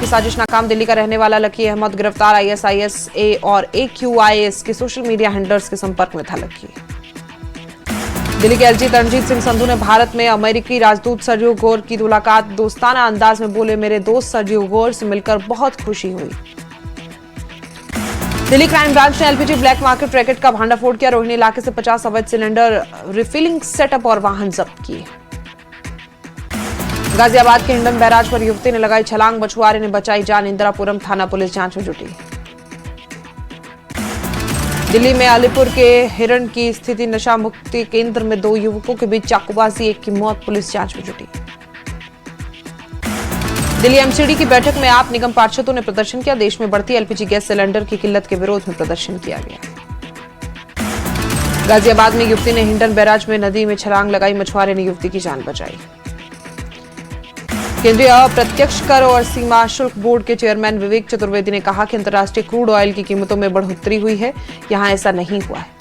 की साजिश नाकाम। दिल्ली का रहने वाला लकी अहमद गिरफ्तार। ISIS और AQIS के सोशल मीडिया हैंडलर्स के संपर्क में था लकी। दिल्ली के LG तरणजीत सिंह संधू ने भारत में अमेरिकी राजदूत सर्जियो गोर की मुलाकात। दोस्ताना अंदाज में बोले, मेरे दोस्त सर्जियो गोर से मिलकर बहुत खुशी हुई। दिल्ली क्राइम ब्रांच ने LPG ब्लैक मार्केट रैकेट का भांडाफोड़ किया। रोहिणी इलाके से 50 अवैध सिलेंडर, रिफिलिंग सेटअप और वाहन जब्त किए। गाजियाबाद के हिंडन बैराज पर युवती ने लगाई छलांग, मछुआरे ने बचाई जान। इंदिरापुरम थाना पुलिस जांच में जुटी। दिल्ली में अलीपुर के हिरण की स्थिति नशा मुक्ति केंद्र में 2 युवकों के बीच चाकूबाजी, 1 की मौत, पुलिस जांच में जुटी। दिल्ली MCD की बैठक में आप निगम पार्षदों ने प्रदर्शन किया। देश में बढ़ती LPG गैस सिलेंडर की किल्लत के विरोध में प्रदर्शन किया गया। गाजियाबाद में युवती ने हिंडन बैराज में नदी में छलांग लगाई, मछुआरे ने युवती की जान बचाई। केंद्रीय अप्रत्यक्ष कर और सीमा शुल्क बोर्ड के चेयरमैन विवेक चतुर्वेदी ने कहा कि अंतर्राष्ट्रीय क्रूड ऑयल की कीमतों में बढ़ोतरी हुई है, यहां ऐसा नहीं हुआ है।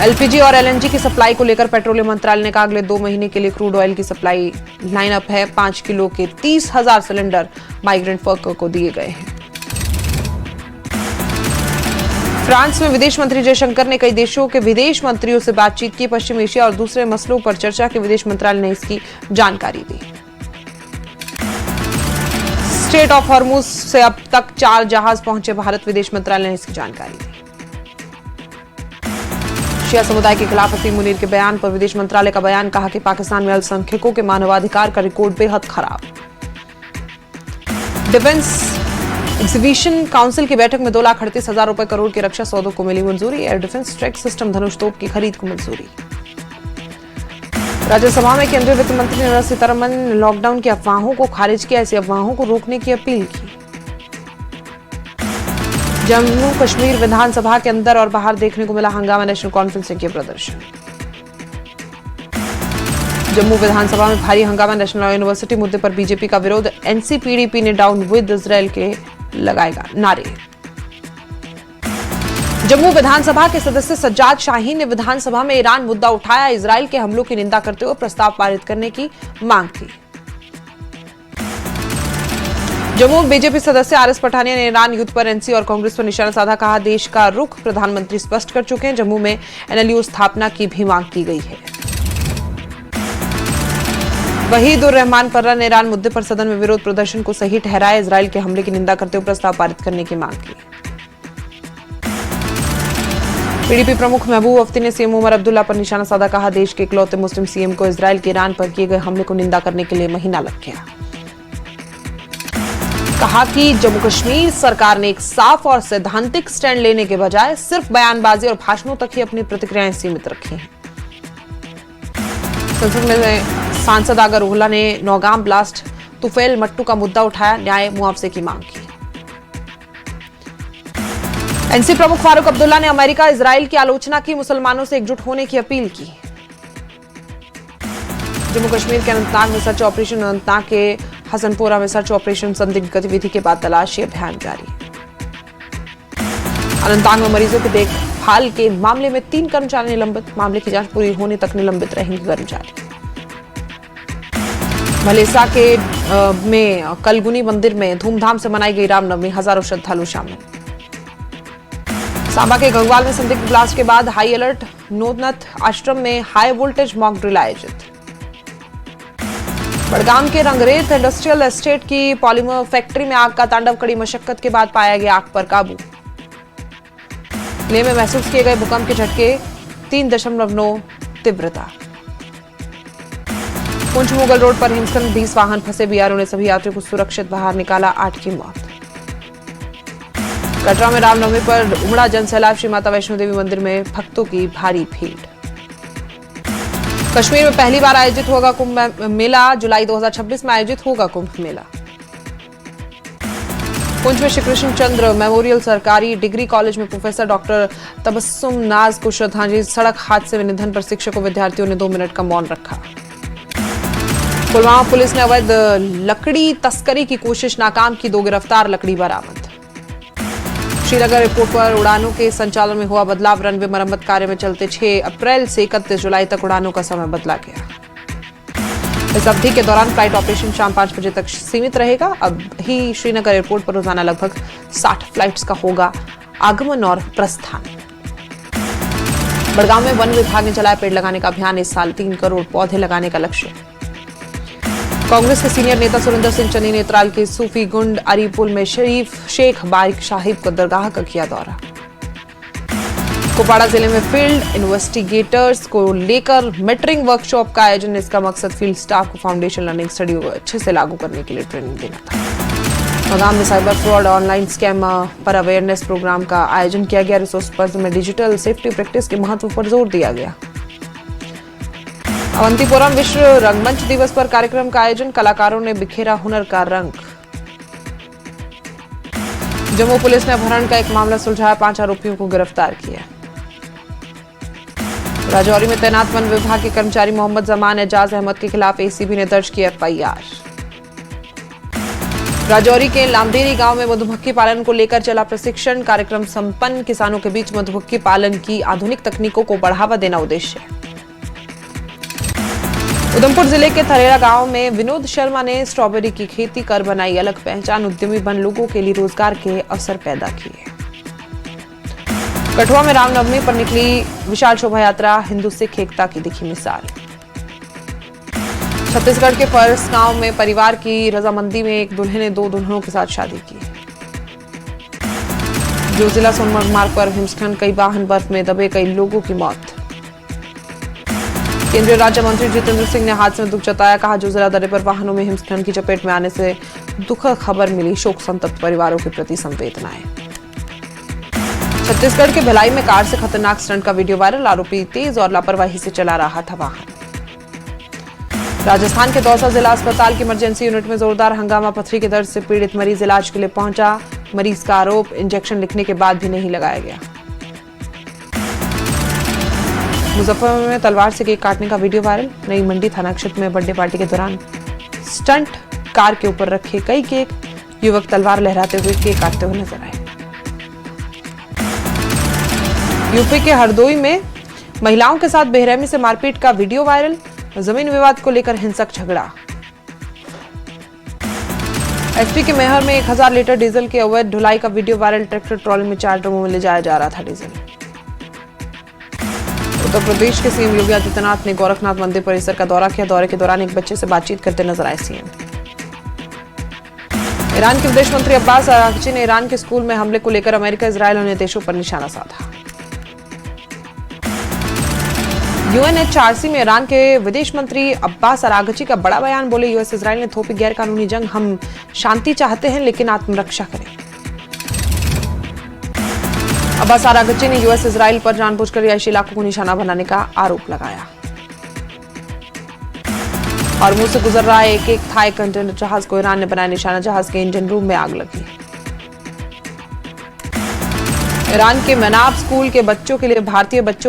LPG और LNG की सप्लाई को लेकर पेट्रोलियम मंत्रालय ने कहा, अगले 2 महीने के लिए क्रूड ऑयल की सप्लाई लाइनअप है। 5 किलो के 30,000 सिलेंडर माइग्रेंट वर्कर को दिए गए हैं। फ्रांस में विदेश मंत्री जयशंकर ने कई देशों के विदेश मंत्रियों से बातचीत की। पश्चिम एशिया और दूसरे मसलों पर चर्चा के विदेश मंत्रालय ने इसकी जानकारी दी। स्ट्रेट ऑफ हॉर्मुज से अब तक 4 जहाज पहुंचे भारत, विदेश मंत्रालय ने इसकी जानकारी दी। शिया समुदाय के खिलाफ असीम मुनीर के बयान पर विदेश मंत्रालय का बयान, कहा कि पाकिस्तान में अल्पसंख्यकों के मानवाधिकार का रिकॉर्ड बेहद खराब। डिफेंस एग्जीबिशन काउंसिल की बैठक में 2,38,000 रुपए करोड़ के रक्षा सौदों को मिली मंजूरी। एयर डिफेंस ट्रैक सिस्टम धनुष तोप की खरीद को मंजूरी। राज्यसभा में केंद्रीय वित्त मंत्री निर्मला सीतारमण ने लॉकडाउन की अफवाहों को खारिज किया। ऐसी अफवाहों को रोकने की अपील की। जम्मू कश्मीर विधानसभा के अंदर और बाहर देखने को मिला हंगामा, नेशनल कॉन्फ्रेंस के प्रदर्शन। जम्मू विधानसभा में भारी हंगामा, नेशनल लॉ यूनिवर्सिटी मुद्दे पर बीजेपी का विरोध। NCPDP ने डाउन विद इजराइल के लगाएगा नारे। जम्मू विधानसभा के सदस्य सज्जाद शाहीन ने विधानसभा में ईरान मुद्दा उठाया। इजराइल के हमलों की निंदा करते हुए प्रस्ताव पारित करने की मांग की। जम्मू बीजेपी सदस्य RS पठानिया ने ईरान युद्ध पर NC और कांग्रेस पर निशाना साधा, कहा देश का रुख प्रधानमंत्री स्पष्ट कर चुके हैं। जम्मू में NLU स्थापना की भी मांग की गई है। वहीदुर रहमान पर्रा ने ईरान मुद्दे पर सदन में विरोध प्रदर्शन को सही ठहराया। इजराइल के हमले की निंदा करते हुए प्रस्ताव पारित करने की मांग की। PDP प्रमुख महबूब अफ्ती ने CM उमर अब्दुल्ला पर निशाना साधा, कहा देश के इकलौते मुस्लिम CM को इजराइल के ईरान पर किए गए हमले को निंदा करने के लिए महीना लग गया। कहा कि जम्मू कश्मीर सरकार ने एक साफ और सैद्धांतिक स्टैंड लेने के बजाय सिर्फ बयानबाजी और भाषणों तक ही अपनी प्रतिक्रियाएं सीमित रखी हैं। संसद में सांसद आगा रोहला ने नौगाम ब्लास्ट, तुफैल मट्टू का मुद्दा उठाया, न्याय मुआवजे की मांग की। NC प्रमुख फारूक अब्दुल्ला ने अमेरिका इजराइल की आलोचना की, मुसलमानों से एकजुट होने की अपील की। जम्मू कश्मीर के अनंतनाग में सर्च ऑपरेशन, अनंतनाग के हसनपोरा में सर्च ऑपरेशन, संदिग्ध गतिविधि के बाद तलाशी अभियान जारी। अनंतनाग में मरीजों की देखभाल के मामले में 3 कर्मचारी निलंबित, मामले की जांच पूरी होने तक निलंबित रहेंगे कर्मचारी। भलेसा के में कलगुनी मंदिर में धूमधाम से मनाई गई रामनवमी, हजारों श्रद्धालु शामिल। सांबा के गंगवाल में संदिग्ध ब्लास्ट के बाद हाई अलर्ट, नोदनथ आश्रम में हाई वोल्टेज मॉक ड्रिल आयोजित। बड़गाम के रंगरेत इंडस्ट्रियल एस्टेट की पॉलीमर फैक्ट्री में आग का तांडव, कड़ी मशक्कत के बाद पाया गया आग पर काबू। लेह में महसूस किए गए भूकंप के झटके, 3.9 तीव्रता। पुंछ मुगल रोड पर हिमस्खलन, 20 वाहन फंसे, BRO ने सभी यात्रियों को सुरक्षित बाहर निकाला, 8 की मौत। कटरा में रामनवमी पर उमड़ा जनसैलाब, श्री माता वैष्णो देवी मंदिर में भक्तों की भारी भीड़। कश्मीर में पहली बार आयोजित होगा कुंभ मेला, जुलाई 2026 में आयोजित होगा कुंभ मेला। पुंछ में श्री कृष्ण चंद्र मेमोरियल सरकारी डिग्री कॉलेज में प्रोफेसर डॉक्टर तबस्सुम नाज को श्रद्धांजलि। सड़क हादसे में निधन पर शिक्षकों विद्यार्थियों ने 2 मिनट का मौन रखा। पुलवामा पुलिस ने अवैध लकड़ी तस्करी की कोशिश नाकाम की, 2 गिरफ्तार, लकड़ी बरामद। श्रीनगर एयरपोर्ट पर उड़ानों के संचालन में हुआ बदलाव, रनवे मरम्मत कार्य में चलते 6 अप्रैल से 31 जुलाई तक उड़ानों का समय बदला गया। इस अवधि के दौरान फ्लाइट ऑपरेशन शाम 5 बजे तक सीमित रहेगा। अब ही श्रीनगर एयरपोर्ट पर रोजाना लगभग 60 फ्लाइट्स का होगा आगमन और प्रस्थान। बड़गांव में वन विभाग ने चलाया पेड़ लगाने का अभियान। इस साल 3 करोड़ पौधे लगाने का लक्ष्य। कांग्रेस के सीनियर नेता सुरेंद्र सिंह चन्नी ने त्राल के सूफी गुंड अरीपुल में शरीफ शेख बारिक साहिब को दरगाह का किया दौरा। कुपवाड़ा जिले में फील्ड इन्वेस्टिगेटर्स को लेकर मेटरिंग वर्कशॉप का आयोजन। इसका मकसद फील्ड स्टाफ को फाउंडेशन लर्निंग स्टडी को अच्छे से लागू करने के लिए ट्रेनिंग देना था। बड़गांव में साइबर फ्रॉड ऑनलाइन स्कैम पर अवेयरनेस प्रोग्राम का आयोजन किया गया। रिसोर्स पर्सन में डिजिटल सेफ्टी प्रैक्टिस के महत्व पर जोर दिया गया। अवंतीपुरम विश्व रंगमंच दिवस पर कार्यक्रम का आयोजन। कलाकारों ने बिखेरा हुनर का रंग। जम्मू पुलिस ने अपहरण का एक मामला सुलझाया। 5 आरोपियों को गिरफ्तार किया। राजौरी में तैनात वन विभाग के कर्मचारी मोहम्मद जमान एजाज अहमद के खिलाफ एसीबी ने दर्ज किया एफआईआर। राजौरी के लामदेरी गांव में मधुमक्खी पालन को लेकर चला प्रशिक्षण कार्यक्रम संपन्न। किसानों के बीच मधुमक्खी पालन की आधुनिक तकनीकों को बढ़ावा देना उद्देश्य है। उधमपुर जिले के थरेरा गांव में विनोद शर्मा ने स्ट्रॉबेरी की खेती कर बनाई अलग पहचान। उद्यमी बन लोगों के लिए रोजगार के अवसर पैदा किए। कठुआ में रामनवमी पर निकली विशाल शोभा यात्रा। हिंदू सिख एकता की दिखी मिसाल। छत्तीसगढ़ के फर्स गांव में परिवार की रजामंदी में एक दूल्हे ने 2 दुल्हनों के साथ शादी की। जो जिला सोनमर्ग मार्ग पर हिमस्खलन, कई वाहन बर्फ में दबे, कई लोगों की मौत। केंद्रीय राज्य मंत्री जितेंद्र सिंह ने हादसे में दुख जताया। कहा, जो जिला दर्रे पर वाहनों में हिमस्खलन की चपेट में आने से दुखद खबर मिली। शोक संतप्त परिवारों के प्रति संवेदनाएं। छत्तीसगढ़ के भिलाई में कार से खतरनाक स्टंट का वीडियो वायरल। आरोपी तेज और लापरवाही से चला रहा था वाहन। राजस्थान के दौसा जिला अस्पताल की इमरजेंसी यूनिट में जोरदार हंगामा। पथरी के दर्द से पीड़ित मरीज इलाज के लिए पहुंचा। मरीज का आरोप, इंजेक्शन लिखने के बाद भी नहीं लगाया गया। मुजफ्फरपुर में तलवार से केक काटने का वीडियो वायरल। नई मंडी थाना क्षेत्र में बर्थडे पार्टी के दौरान स्टंट कार के ऊपर रखे कई केक। युवक तलवार लहराते हुए केक काटते हुए नजर आए। यूपी के हरदोई में महिलाओं के साथ बेरहमी से मारपीट का वीडियो वायरल। जमीन विवाद को लेकर हिंसक झगड़ा। एसपी के मैहर में 1000 लीटर डीजल के अवैध ढुलाई का वीडियो वायरल। ट्रैक्टर ट्रॉली में 4 ड्रमों में ले जाया जा रहा था डीजल। उत्तर प्रदेश के सीएम योगी आदित्यनाथ ने गोरखनाथ मंदिर परिसर का दौरा किया। दौरे के दौरान एक बच्चे से बातचीत करते नजर आए सीएम। ईरान के विदेश मंत्री अब्बास अरागची ने ईरान के स्कूल में हमले को लेकर अमेरिका, इजरायल और अन्य देशों पर निशाना साधा। यूएनएचआरसी में ईरान के विदेश मंत्री अब्बास अरागची का बड़ा बयान। बोले, यूएस इजरायल ने थोपी गैर कानूनी जंग। हम शांति चाहते हैं लेकिन आत्मरक्षा करें। अब्बास अरागची ने यूएस इजरायल पर जानबूझकर रिहायशी इलाकों को निशाना बनाने का आरोप लगाया। हॉर्मुज़ से गुजर रहा एक थाई कंटेनर जहाज को ईरान ने बनाया निशाना। जहाज के इंजन रूम में आग लगी। ईरान के मनाब स्कूल के बच्चों के लिए भारतीय बच्चों